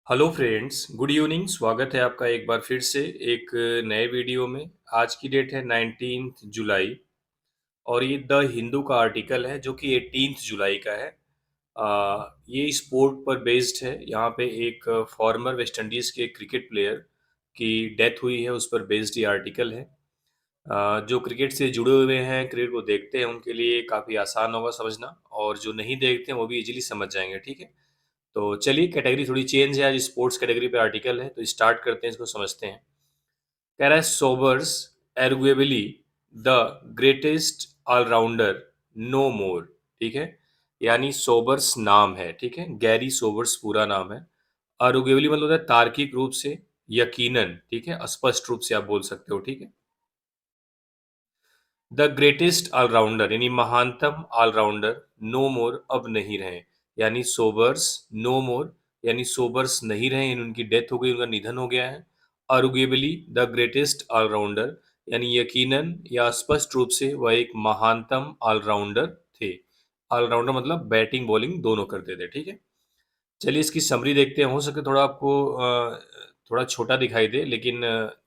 Hello friends, good evening. स्वागत है आपका एक बार फिर से एक नए वीडियो में। आज की डेट है 19 जुलाई और ये द हिंदू का आर्टिकल है जो कि 18 जुलाई का है। ये स्पोर्ट पर बेस्ड है। यहाँ पे एक फॉर्मर वेस्ट इंडीज़ के क्रिकेट प्लेयर की डेथ हुई है, उस पर बेस्ड ये आर्टिकल है। जो क्रिकेट से जुड़े हुए हैं, क्रिकेट को देखते हैं, उनके लिए काफ़ी आसान होगा समझना, और जो नहीं देखते हैं वो भी इजीली समझ जाएंगे। ठीक है, तो चलिए, कैटेगरी थोड़ी चेंज है, आज स्पोर्ट्स कैटेगरी पे आर्टिकल है, तो स्टार्ट करते हैं, इसको समझते हैं। कह रहा है Sobers arguably the greatest allrounder no more. ठीक है, यानी सोबर्स नाम है। ठीक है, गैरी सोबर्स पूरा नाम है। आर्गुएबली मतलब होता है तार्किक रूप से, यकीनन। ठीक है, स्पष्ट रूप से आप बोल सकते हो। ठीक है, द ग्रेटेस्ट ऑलराउंडर यानी महानतम ऑलराउंडर नो मोर अब नहीं रहे, यानी सोबर्स नो मोर, यानी सोबर्स नहीं रहे, यानी उनकी डेथ हो गई, उनका निधन हो गया है। आर्गुएबली द ग्रेटेस्ट ऑलराउंडर यानी यकीनन या स्पष्ट रूप से वह एक महानतम ऑलराउंडर थे। ऑलराउंडर मतलब बैटिंग बॉलिंग दोनों करते थे। ठीक है, चलिए इसकी समरी देखते हैं। हो सके थोड़ा आपको थोड़ा छोटा दिखाई दे, लेकिन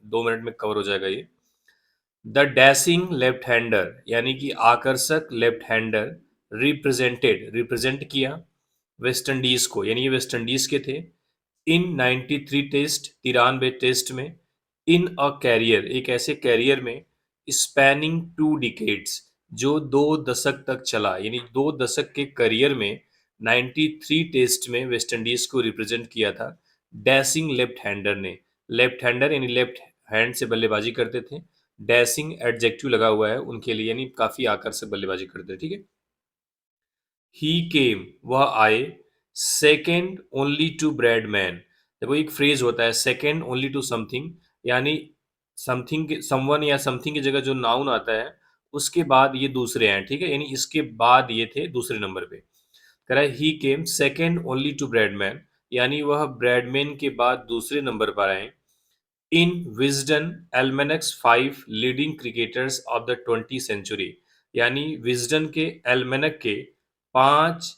2 मिनट में कवर हो जाएगा ये। द डैशिंग लेफ्ट हैंडर यानी कि आकर्षक लेफ्ट हैंडर रिप्रेजेंट किया वेस्ट इंडीज को, यानी ये वेस्ट इंडीज के थे। इन 93 टेस्ट, 93 टेस्ट में। इन अ कैरियर, एक ऐसे कैरियर में स्पैनिंग 2 डिकेड्स, जो 2 दशक तक चला, यानी 2 दशक के करियर में 93 टेस्ट में वेस्ट इंडीज को रिप्रेजेंट किया था डैशिंग लेफ्ट हैंडर ने। लेफ्ट हैंडर यानी लेफ्ट हैंड से बल्लेबाजी करते थे। डैशिंग एडजेक्टिव लगा हुआ है उनके लिए, यानी काफी आकर्षक बल्लेबाजी करते थे। ठीक है, ही केम वह आए, सेकेंड ओनली टू ब्रैडमैन। देखो, एक फ्रेज होता है सेकेंड ओनली टू समथिंग, यानी समथिंग समवन या समथिंग की जगह जो नाउन आता है उसके बाद ये दूसरे हैं। ठीक है, यानी इसके बाद ये थे दूसरे नंबर पे। कह रहा है he came second only to Bradman, यानी वह ब्रैडमैन के बाद दूसरे नंबर पर आए। In Wisden almanacks 5 leading cricketers of the 20th century, यानी विजडन के एल्मेनक के 5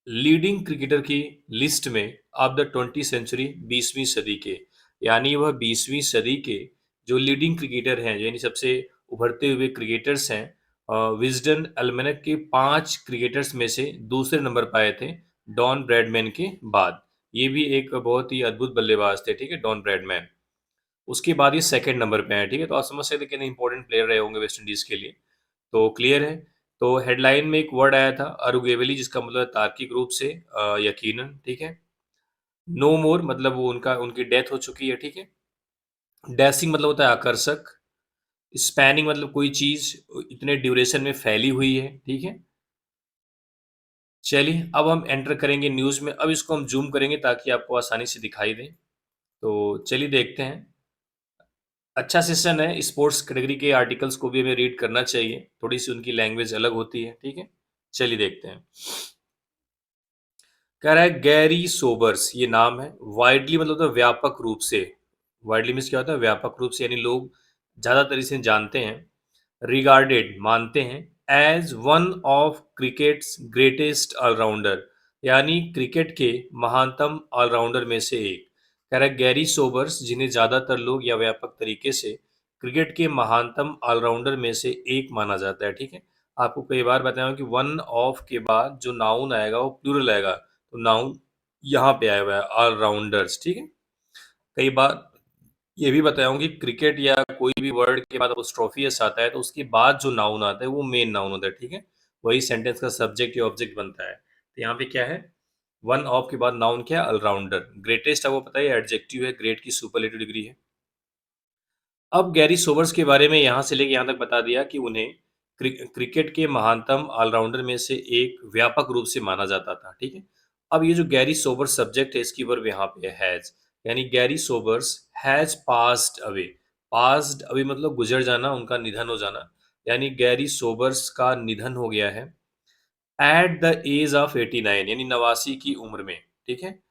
लीडिंग क्रिकेटर की लिस्ट में ऑफ द 20th सेंचुरी, 20वीं सदी के, यानी वह 20वीं सदी के जो लीडिंग क्रिकेटर हैं, यानी सबसे उभरते हुए क्रिकेटर्स हैं, विजडन एल्मेनक के 5 क्रिकेटर्स में से दूसरे नंबर पर आए थे डॉन ब्रैडमैन के बाद। ये भी एक बहुत ही अद्भुत बल्लेबाज थे। ठीक है, डॉन ब्रैडमैन। उसके बाद ये सेकंड नंबर पे हैं। ठीक है, तो आप समझ सकते हैं कितने इंपॉर्टेंट प्लेयर रहे होंगे वेस्ट इंडीज के लिए। तो क्लियर है। तो हेडलाइन में एक वर्ड आया था अरुगेवली, जिसका मतलब है तार्किक रूप से, यकीनन। ठीक है, नो मोर मतलब वो उनका उनकी डेथ हो चुकी है। ठीक है, डैशिंग मतलब होता है आकर्षक। स्पैनिंग मतलब कोई चीज इतने ड्यूरेशन में फैली हुई है। ठीक है, चलिए अब हम एंटर करेंगे न्यूज में। अब इसको हम जूम करेंगे ताकि आपको आसानी से दिखाई दे। तो चलिए देखते हैं। अच्छा सेशन है, स्पोर्ट्स कैटेगरी के आर्टिकल्स को भी हमें रीड करना चाहिए, थोड़ी सी उनकी लैंग्वेज अलग होती है। ठीक है, चलिए देखते हैं। कह रहा है गैरी सोबर्स ये नाम है। वाइडली मतलब होता है व्यापक रूप से। वाइडली मीन्स क्या होता है? व्यापक रूप से, यानी लोग ज्यादातर इसे जानते हैं। रिगार्डेड मानते हैं। As one of cricket's greatest allrounder, यानी क्रिकेट के महानतम ऑलराउंडर में से एक। कह रहा है गैरी सोबर्स, जिन्हें ज्यादातर लोग या व्यापक तरीके से क्रिकेट के महानतम ऑलराउंडर में से एक माना जाता है। ठीक है, आपको कई बार बताया हूं कि वन ऑफ के बाद जो नाउन आएगा वो प्लूरल आएगा, तो नाउन यहाँ पे आया हुआ है ऑलराउंडर्स। ठीक है, कई बार ये भी बताया हूं कि क्रिकेट या कोई भी वर्ड के बाद अपोस्ट्रोफियस आता है तो उसके बाद जो नाउन आता है वो मेन नाउन होता है। ठीक है, वही सेंटेंस का सब्जेक्ट या ऑब्जेक्ट बनता है। तो यहाँ पे क्या है? वन ऑफ के बाद नाउन क्या है? ऑलराउंडर। ग्रेटेस्ट आपको पता है एडजेक्टिव है, ग्रेट की सुपरलेटिव डिग्री है। अब गैरी सोबर्स के बारे में यहाँ से लेके यहाँ तक बता दिया कि उन्हें क्रिकेट के महानतम ऑलराउंडर में से एक व्यापक रूप से माना जाता था। ठीक है, अब ये जो गैरी सोबर्स सब्जेक्ट है इसकी वर्ब यहाँ पे हैज, यानी Garry Sobers has passed away. Passed away मतलब गुजर जाना, उनका निधन हो जाना, यानी गैरी सोबर्स का निधन हो गया है एट द एज ऑफ 89, यानी 89 की उम्र में। ठीक है,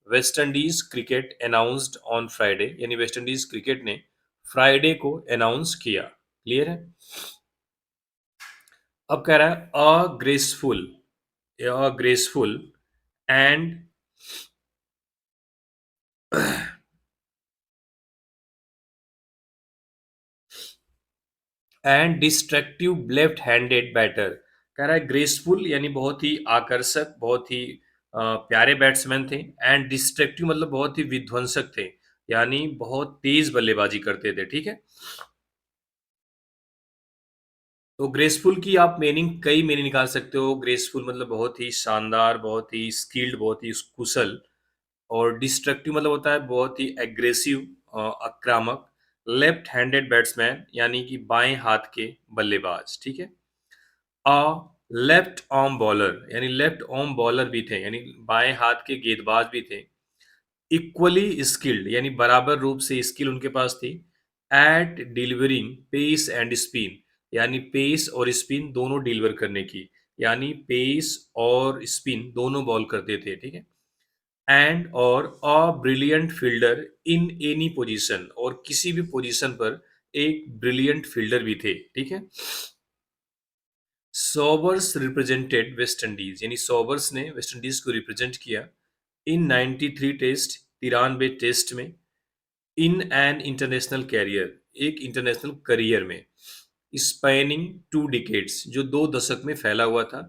West Indies cricket announced on Friday, यानी वेस्ट इंडीज क्रिकेट ने फ्राइडे को अनाउंस किया। क्लियर है। अब कह रहा है a graceful and and destructive left handed batter. कह रहा है ग्रेसफुल यानी बहुत ही आकर्षक, बहुत ही प्यारे बैट्समैन थे। एंड डिस्ट्रक्टिव मतलब बहुत ही विध्वंसक थे, यानी बहुत तेज बल्लेबाजी करते थे। ठीक है, तो ग्रेसफुल की आप मीनिंग कई मीनिंग निकाल सकते हो। ग्रेसफुल मतलब बहुत ही शानदार, बहुत ही स्किल्ड, बहुत ही कुशल। और डिस्ट्रक्टिव मतलब होता है बहुत ही एग्रेसिव, आक्रामक। लेफ्ट हैंडेड बैट्समैन यानी कि बाएं हाथ के बल्लेबाज। ठीक है, अ लेफ्ट आर्म बॉलर यानी लेफ्ट आर्म बॉलर भी थे, यानी बाएं हाथ के गेंदबाज भी थे। इक्वली स्किल्ड यानी बराबर रूप से स्किल उनके पास थी। At delivering pace and spin यानी पेस और स्पिन दोनों डिलीवर करने की, यानी पेस और स्पिन दोनों बॉल करते थे। ठीक है, एंड और a brilliant fielder in any position, और किसी भी पोजीशन पर एक ब्रिलियंट फील्डर भी थे। ठीक है, सॉबर्स रिप्रेजेंटेड वेस्ट इंडीज यानी सॉबर्स ने वेस्ट इंडीज को रिप्रेजेंट किया इन 93 टेस्ट, 93 टेस्ट में। इन एन इंटरनेशनल कैरियर, एक इंटरनेशनल करियर में। स्पैनिंग 2 डिकेड्स जो 2 दशक में फैला हुआ था।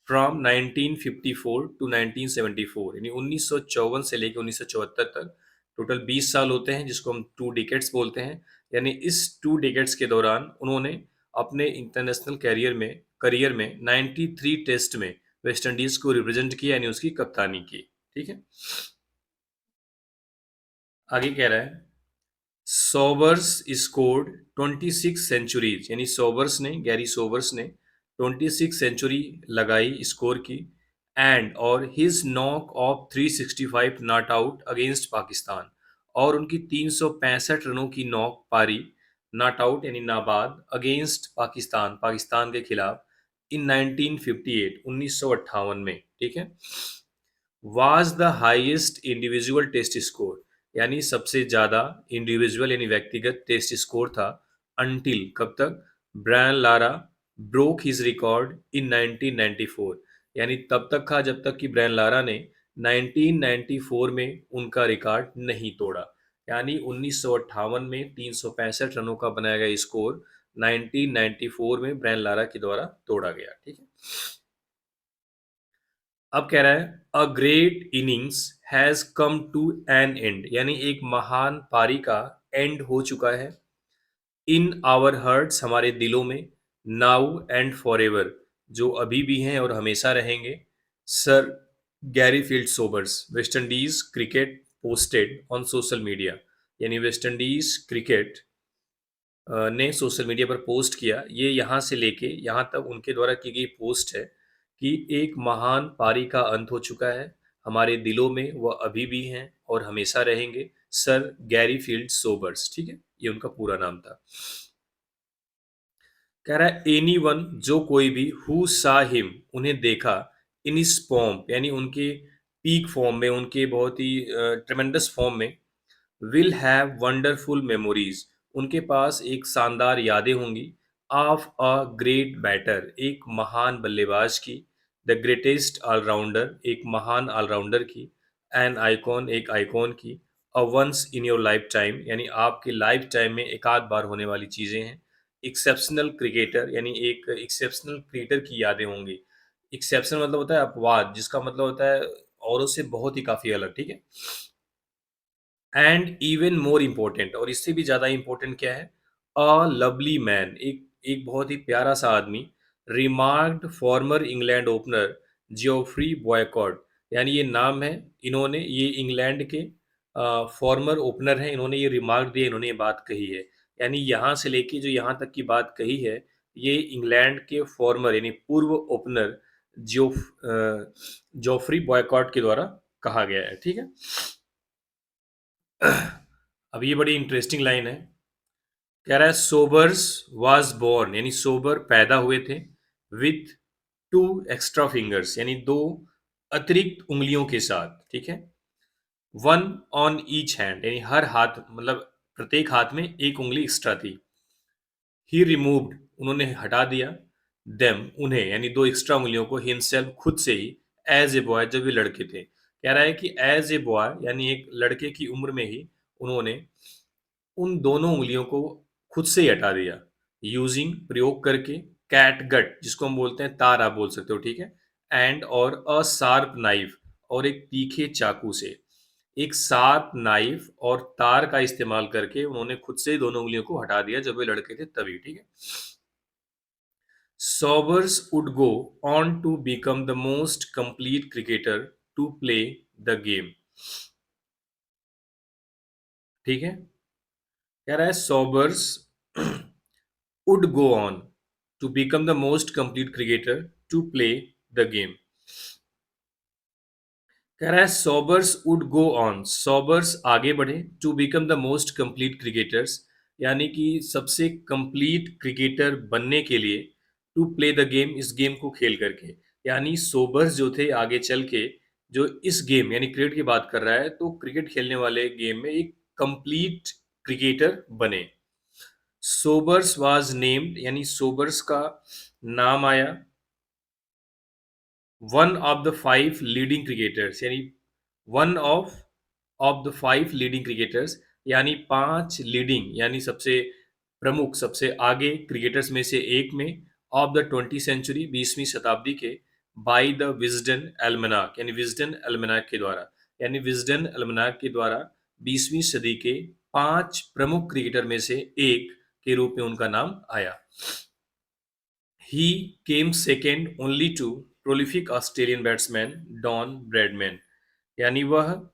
फ्रॉम 1954 टू 1974 यानी 1954 से लेकर 1974 तक टोटल 20 साल होते हैं, जिसको हम 2 डिकेड्स बोलते हैं। यानी इस 2 डिकेड्स के दौरान उन्होंने अपने इंटरनेशनल करियर में 93 टेस्ट में वेस्ट इंडीज को रिप्रेजेंट किया, यानी उसकी कप्तानी की। ठीक है, आगे कह रहा है सोबर्स स्कोर्ड 26 सेंचुरीज यानी सोबर्स ने, गैरी सोबर्स ने 26 सेंचुरी लगाई, स्कोर की। एंड और his knock off 365 not out against Pakistan, और उनकी 365 रनों की नॉक पारी, नॉट आउट यानी नाबाद, अगेंस्ट पाकिस्तान, पाकिस्तान के खिलाफ इन 1958 1958 में। ठीक है, was the highest individual test score यानी सबसे ज्यादा इंडिविजुअल यानी व्यक्तिगत टेस्ट स्कोर था। अंटिल कब तक, Brian Lara broke his record in 1994 यानी तब तक था जब तक कि ब्रायन लारा ने 1994 में उनका रिकॉर्ड नहीं तोड़ा। यानी 1958 में 365 रनों का बनाया गया स्कोर 1994 में ब्रायन लारा के द्वारा तोड़ा गया। ठीक है, अब कह रहा है a great innings has come to an end यानी एक महान पारी का एंड हो चुका है। इन आवर हर्ट्स हमारे दिलों में, नाउ एंड फॉर एवर जो अभी भी हैं और हमेशा रहेंगे। Sir Garry field Sobers waste Indies cricket posted on social media यानी वेस्ट इंडीज क्रिकेट ने सोशल मीडिया पर पोस्ट किया, ये यहाँ से लेके यहाँ तक उनके द्वारा की गई पोस्ट है कि एक महान पारी का अंत हो चुका है, हमारे दिलों में वह अभी भी हैं और हमेशा रहेंगे। Sir Garry field Sobers. ठीक है, ये उनका पूरा नाम था। कह रहा है एनी वन जो कोई भी हु सा हिम उन्हें देखा इन इस फॉर्म यानी उनके पीक फॉर्म में, उनके बहुत ही ट्रेमेंडस फॉर्म में, विल हैव वंडरफुल मेमोरीज उनके पास एक शानदार यादें होंगी। ऑफ अ ग्रेट बैटर एक महान बल्लेबाज की। द ग्रेटेस्ट ऑलराउंडर एक महान ऑलराउंडर की। एन आइकॉन एक आइकॉन की। A once in your lifetime यानी आपके लाइफ टाइम में एक आध बार होने वाली चीजें हैं। एक्सेप्शनल क्रिकेटर यानी एक एक्सेप्शनल क्रिकेटर की यादें होंगी। एक्सेप्शनल मतलब होता है अपवाद, जिसका मतलब होता है औरों से बहुत ही काफी अलग। ठीक है, एंड इवन मोर इम्पोर्टेंट और इससे भी ज़्यादा इम्पोर्टेंट क्या है, अ लवली मैन एक एक बहुत ही प्यारा सा आदमी। Remarked former England opener Geoffrey Boycott यानी ये नाम है, इन्होंने ये इंग्लैंड के फॉर्मर ओपनर हैं, इन्होंने ये रिमार्क दिया, इन्होंने ये बात कही है। यानी यहाँ से लेके जो यहाँ तक की बात कही है, ये इंग्लैंड के फॉर्मर यानी पूर्व ओपनर जोफ्री बॉयकॉट के द्वारा कहा गया है। ठीक है, अब ये बड़ी इंटरेस्टिंग लाइन है। कह रहा है सोबर्स वाज बोर्न यानी सोबर पैदा हुए थे विथ 2 एक्स्ट्रा फिंगर्स यानी 2 अतिरिक्त उंगलियों के साथ। ठीक है, वन ऑन ईच हैंड यानी हर हाथ मतलब प्रत्येक हाथ में एक उंगली एक्स्ट्रा थी। ही रिमूव्ड उन्होंने हटा दिया, देम उन्हें यानी 2 एक्स्ट्रा उंगलियों को, हिमसेल्फ खुद से ही, एज ए बॉय जब वे लड़के थे। कह रहा है कि एज ए बॉय यानी एक लड़के की उम्र में ही उन्होंने उन दोनों उंगलियों को खुद से ही हटा दिया। यूजिंग प्रयोग करके, कैटगट जिसको हम बोलते हैं तार आप बोल सकते हो, ठीक है, एंड और अ शार्प नाइफ और एक तीखे चाकू से। एक शार्प नाइफ और तार का इस्तेमाल करके उन्होंने खुद से ही दोनों उंगलियों को हटा दिया जब वे लड़के थे तभी, ठीक है। Sobers would go on to become the most complete cricketer to play the game, ठीक है। कह रहा है Sobers would go on to become the most complete cricketer to play the game। कह रहा है Sobers would go on, Sobers आगे बढ़े to become the most complete cricketers, यानी कि सबसे कंप्लीट क्रिकेटर बनने के लिए, टू प्ले द गेम इस गेम को खेल करके, यानी सोबर्स जो थे आगे चल के जो इस गेम यानी क्रिकेट की बात कर रहा है तो क्रिकेट खेलने वाले गेम में एक कंप्लीट क्रिकेटर बने। सोबर्स वाज नेम्ड यानी सोबर्स का नाम आया one of the five leading cricketers, यानी one of the five leading cricketers, यानी पांच लीडिंग यानी सबसे प्रमुख सबसे आगे क्रिकेटर्स में से एक में, ऑफ द 20वीं सेंचुरी 20वीं शताब्दी के, बाय द विजडन एल्मनाक यानी विजडन एल्मनाक के द्वारा, यानी विजडन एल्मनाक के द्वारा 20वीं सदी के पांच प्रमुख क्रिकेटर में से एक के रूप में उनका नाम आया। He came second only to prolific Australian batsman Don Bradman, यानी वह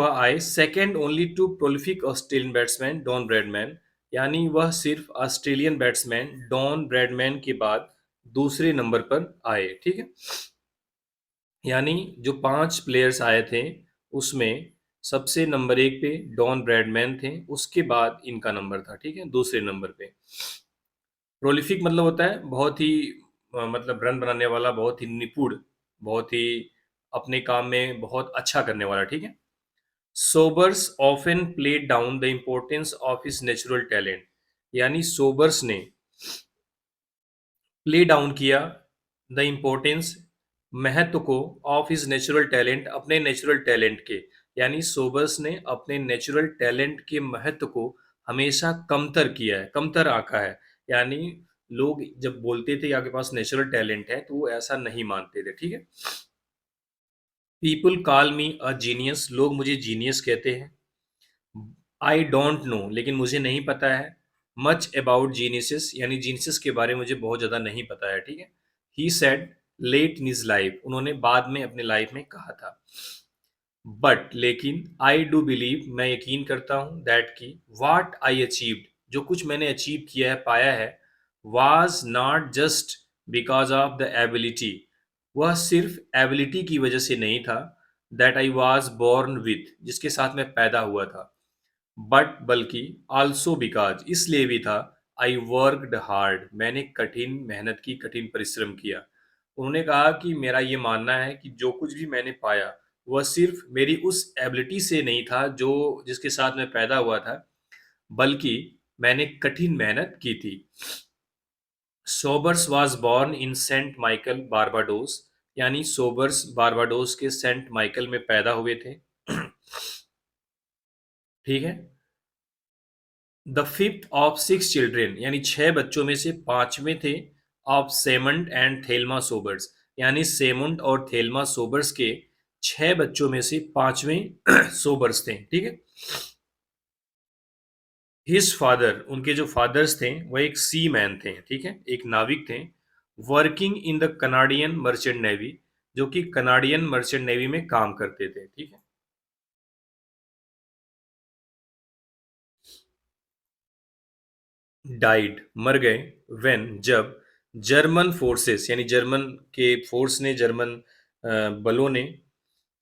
आए second only to prolific Australian batsman Don Bradman, यानी वह सिर्फ ऑस्ट्रेलियन बैट्समैन डॉन ब्रैडमैन के बाद दूसरे नंबर पर आए, ठीक है। यानी जो पांच प्लेयर्स आए थे उसमें सबसे नंबर एक पे डॉन ब्रैडमैन थे, उसके बाद इनका नंबर था, ठीक है, दूसरे नंबर पे। प्रोलिफिक मतलब होता है बहुत ही मतलब रन बनाने वाला, बहुत ही निपुण, बहुत ही अपने काम में बहुत अच्छा करने वाला, ठीक है। Sobers often played down the importance of his natural talent, यानी सोबर्स ने प्ले डाउन किया द इम्पोर्टेंस महत्व को ऑफ हिज नेचुरल टैलेंट अपने नेचुरल टैलेंट के, यानी सोबर्स ने अपने नेचुरल टैलेंट के महत्व को हमेशा कमतर किया है, कमतर आंका है। यानी लोग जब बोलते थे कि आपके पास नेचुरल टैलेंट है तो वो ऐसा नहीं मानते थे, ठीक है। People call me a genius, लोग मुझे जीनियस कहते हैं। आई डोंट नो, लेकिन मुझे नहीं पता है मच अबाउट जीनियसेस, यानी जीनियसेस के बारे में मुझे बहुत ज़्यादा नहीं पता है, ठीक है। He said let in his life, उन्होंने बाद में अपने लाइफ में कहा था। बट लेकिन आई डू बिलीव, मैं यकीन करता हूँ दैट कि वाट आई अचीव्ड, जो कुछ मैंने अचीव किया है पाया है, was not just because of the ability, वह सिर्फ एबिलिटी की वजह से नहीं था, that I was born with जिसके साथ मैं पैदा हुआ था, बट बल्कि आल्सो बिकॉज इसलिए भी था, आई वर्कड हार्ड मैंने कठिन मेहनत की, कठिन परिश्रम किया। उन्होंने कहा कि मेरा ये मानना है कि जो कुछ भी मैंने पाया वह सिर्फ मेरी उस एबिलिटी से नहीं था जो जिसके साथ मैं पैदा हुआ था, बल्कि मैंने कठिन मेहनत की थी। Sobers was born in Saint Michael Barbados, यानी सोबर्स बारबाडोस के सेंट माइकल में पैदा हुए थे, ठीक है। The fifth of six children, यानी छह बच्चों में से पांचवें थे, of Shamont and Thelma Sobers, यानी सेमंड और थेल्मा सोबर्स के छह बच्चों में से पांचवें सोबर्स थे, ठीक है। हिज फादर, उनके जो फादर्स थे वह एक सी मैन थे, ठीक है, एक नाविक थे, working in the Canadian merchant navy, जो कि कनाडियन मर्चेंट नेवी में काम करते थे, ठीक है। डाइड मर गए, व्हेन जब जर्मन फोर्सेस यानी जर्मन के फोर्स ने, जर्मन बलों ने,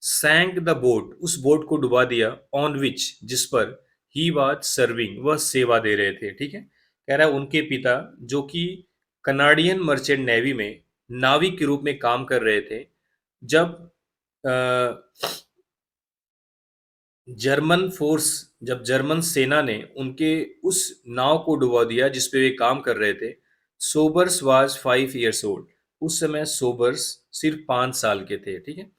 सैंक द बोट उस बोट को डुबा दिया, ऑन विच जिस पर ही वाज सर्विंग वह सेवा दे रहे थे, ठीक है। कह रहा है उनके पिता जो कि कनाडियन मर्चेंट नेवी में नाविक के रूप में काम कर रहे थे, जब जर्मन फोर्स जब जर्मन सेना ने उनके उस नाव को डुबा दिया जिस पे वे काम कर रहे थे, सोबर्स वाज 5 years ओल्ड, उस समय सोबर्स सिर्फ 5 साल के थे, ठीक है।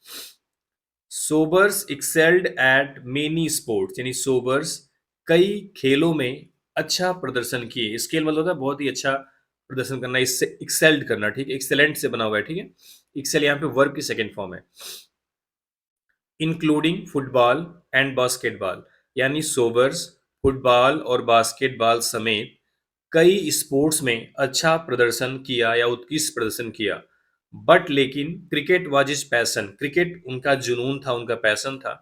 Sobers excelled eight many sports, यानी सोबर्स कई खेलों में अच्छा प्रदर्शन किए, स्केल मतलब होता है बहुत ही अच्छा प्रदर्शन करना, इससे एक्सेल्ड करना, ठीक है, एक्सेलेंट से बना हुआ है, ठीक है। एक्सेल यहाँ पे वर्ब की सेकंड फॉर्म है। इंक्लूडिंग फुटबॉल एंड बास्केटबॉल, यानी सोबर्स, फुटबॉल और बास्केटबॉल समेत कई स्पोर्ट्स में अच्छा प्रदर्शन किया या उत्कृष्ट प्रदर्शन किया। बट लेकिन cricket was his passion, cricket उनका जुनून था, उनका पैशन था।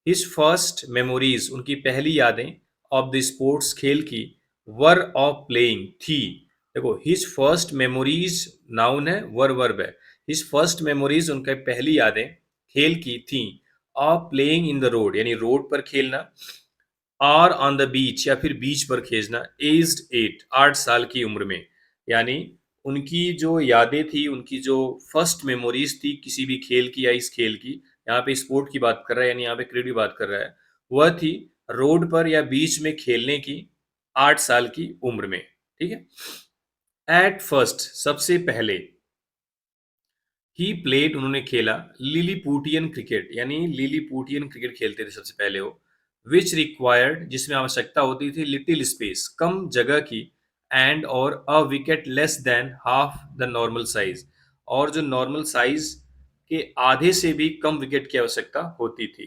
हिज फर्स्ट मेमोरीज, उनकी पहली यादें ऑफ द स्पोर्ट्स, खेल की, वर ऑफ प्लेइंग, थी। देखो, हिज फर्स्ट मेमोरीज नाउन है, वर्ब है। हिज फर्स्ट मेमोरीज, उनकी पहली यादें खेल की थी, of playing in the road, यानी रोड पर खेलना, और ऑन द बीच या फिर बीच पर खेलना, एज्ड 8, 8 साल की उम्र में। यानी उनकी जो यादें थी, उनकी जो फर्स्ट मेमोरीज थी किसी भी खेल की या इस खेल की, यहाँ पे स्पोर्ट की बात कर रहा है, यानी यहाँ पे क्रिकेट की बात कर रहा है, वह थी रोड पर या बीच में खेलने की 8 साल की उम्र में, ठीक है। एट फर्स्ट, सबसे पहले, ही प्लेड, उन्होंने खेला, लिलीपुटियन क्रिकेट, यानी लिलीपुटियन क्रिकेट खेलते थे सबसे पहले वो, विच रिक्वायर्ड, जिसमें आवश्यकता होती थी, लिटिल स्पेस, कम जगह की, एंड और a wicket less than half the normal size, और जो नॉर्मल साइज के आधे से भी कम विकेट की आवश्यकता होती थी।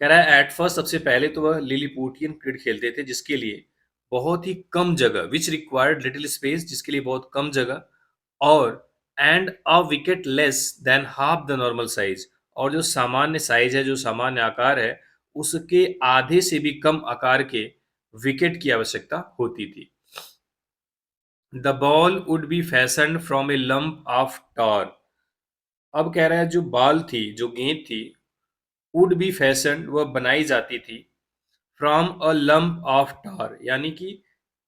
कह रहा है एट फर्स्ट, सबसे पहले तो वह लिलीपुटियन क्रिकेट खेलते थे जिसके लिए बहुत ही कम जगह, विच रिक्वायर्ड लिटिल स्पेस, जिसके लिए बहुत कम जगह, और and a wicket less than half the normal size, और जो सामान्य साइज है, जो सामान्य आकार है, उसके आधे से भी कम आकार के विकेट की आवश्यकता होती थी। The ball would be fashioned from a lump of tar, अब कह रहा है जो बॉल थी, जो गेंद थी, वुड बी फैशन्ड, वह बनाई जाती थी, फ्रॉम अ लंप ऑफ टार, यानी कि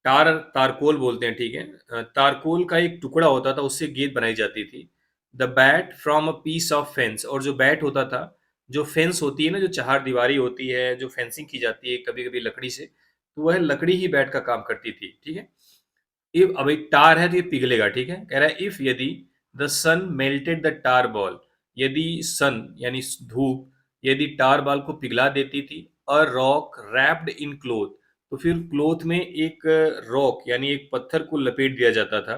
टार, तारकोल बोलते हैं, ठीक है, तारकोल का एक टुकड़ा होता था, उससे गेंद बनाई जाती थी। The bat from a piece of fence, और जो बैट होता था, जो फेंस होती है ना, जो चार दीवारी होती है, जो फेंसिंग की जाती है कभी कभी लकड़ी से, तो वह लकड़ी ही बैट का काम करती थी, ठीक है। इफ, अब एक टार है तो ये पिघलेगा, ठीक है, कह रहा है इफ, यदि the sun melted the tar ball, यदि सन यानी धूप यदि टार बॉल को पिघला देती थी, a rock wrapped in cloth, तो फिर क्लोथ में एक रॉक यानी एक पत्थर को लपेट दिया जाता था,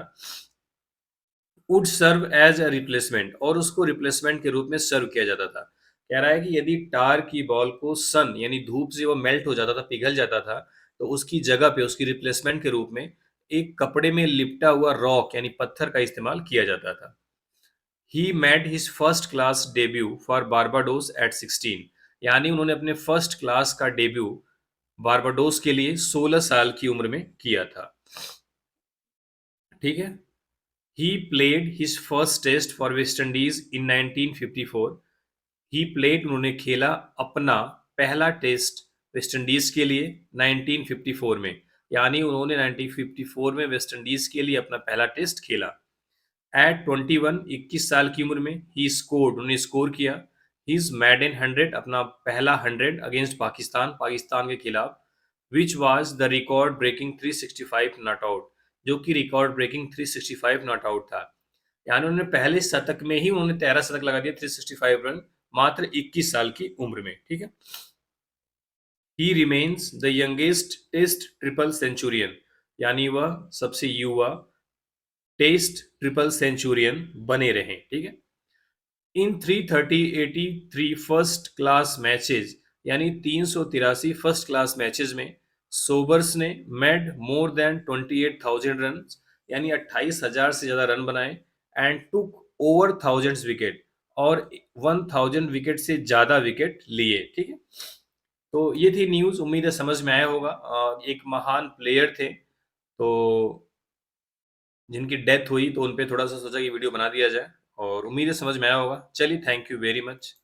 would serve as a replacement, और उसको रिप्लेसमेंट के रूप में सर्व किया जाता था। कह रहा है कि यदि टार की बॉल को सन यानी धूप से वो मेल्ट हो जाता था, पिघल जाता था, तो उसकी जगह पे, उसकी रिप्लेसमेंट के रूप में एक कपड़े में लिपटा हुआ रॉक यानी पत्थर का इस्तेमाल किया जाता था। He made his first class debut for Barbados at 16, यानी उन्होंने अपने फर्स्ट क्लास का डेब्यू बारबाडोस के लिए 16 साल की उम्र में किया था, ठीक है। He played his first test for West Indies in 1954, he played, उन्होंने खेला अपना पहला टेस्ट वेस्ट इंडीज के लिए 1954 में, यानी उन्होंने 1954 में वेस्ट इंडीज के लिए अपना पहला टेस्ट खेला। एट 21, 21 साल की उम्र में, ही स्कोर्ड, उन्होंने स्कोर किया, हिज मैडन 100, अपना पहला 100 अगेंस्ट पाकिस्तान, पाकिस्तान के खिलाफ, which was the record breaking 365 not out, जो कि रिकॉर्ड ब्रेकिंग 365 नॉट आउट था, यानी उन्होंने पहले शतक में ही उन्होंने 13 शतक लगा दिया, 365 रन, मात्र 21 साल की उम्र में, ठीक है। He remains the youngest test triple centurion, यानी वह सबसे युवा टेस्ट ट्रिपल सेंचुरियन बने रहे, ठीक है। इन 383 फर्स्ट क्लास मैचेस, यानी 383 फर्स्ट क्लास मैचेस में, सोबर्स ने मेड मोर देन 28,000 रन, यानी 28,000 से ज्यादा रन बनाए, and took over thousands wicket, और 1000 विकेट से ज्यादा विकेट लिए, ठीक है। तो ये थी न्यूज, उम्मीद है समझ में आया होगा। एक महान प्लेयर थे, तो जिनकी डेथ हुई, तो उन पे थोड़ा सा सोचा कि वीडियो बना दिया जाए, और उम्मीद है समझ में आया होगा। चलिए, थैंक यू वेरी मच।